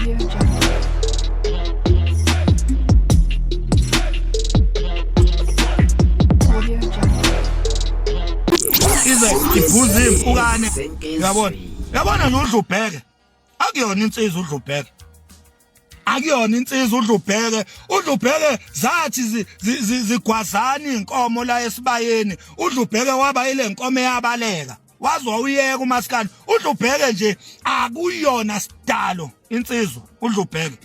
Audio Jungle. Audio Jungle. Ize ibhuzi impukane yabona noDlubheke akuyona insizwa uDlubheke uDlubheke zathi zigwazana inkomo la esibayeni uDlubheke waba ile nkomo eyabaleka wazwa uyeka umaskandi uDlubheke nje akuyona sidalo insizwa uDlubheke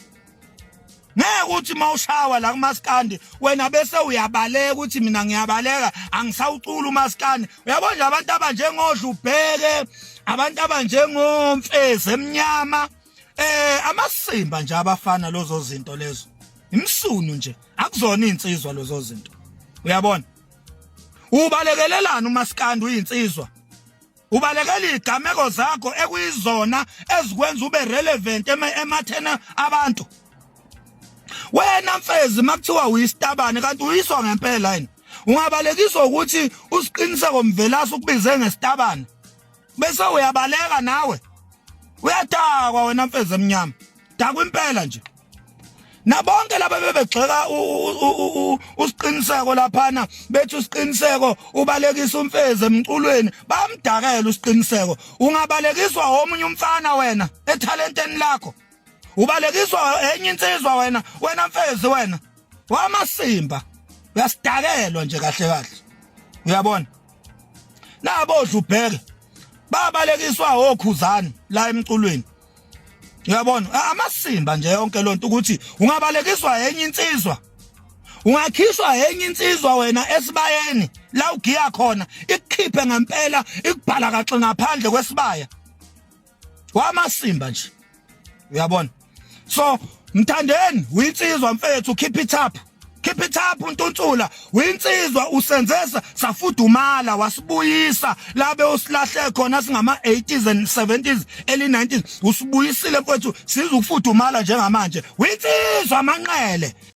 ngeke uthi mawushawa la kumaskandi wena bese uyabaleka uthi mina ngiyabaleka angisawucula umaskandi uyabona nje abantu abanjengoDlubheke abantu abanjengomfezi emnyama amasimba nje abafana lozo zinto lezo imsunu nje akuzona insizwa lozo zinto uyabona ubalekelelana umaskandi uyinsizwa ubalekela igameko zakho ekuyizona ezikwenza ube relevant emathena abantu wena mfezi makuthiwa uyisitabane kanti uyiswa ngempela yini ungabalekiswa ukuthi usiqiniseko mvelasi ukubize ngesitabane bese uyabaleka nawe uyatakwa wena mfezi emnyama takwa impela nje nabonke laba bebegxeka usiqiniseko laphana bethi usiqiniseko ubalekisa umfezi emculweni bamdakela usiqiniseko ungabalekiswa omunye umfana wena etalenteni lakho ubalekiswa enye insizwa wena mfezi wena wamasimba uyasidakelwa nje kahle uyabona nabo Dlubheke babalekiswa okhuzani la emculweni uyabona amasimba nje yonke lonto ukuthi ungabalekiswa enye insizwa ungakhishwa enye insizwa wena esibayeni la ugiya khona ikukhiphe ngempela ikubhala kaxe ngaphandle kwesibaya wamasimba nje uyabona so mthandeni uyinsizwa mfethu keep it up untuntula uyinsizwa usenzesa safudumala wasibuyisa labe usilahle khona singama 80s and 70s early 90s usibuyisile mfethu sizukufudumala njengamanje uyinsizwa amanqele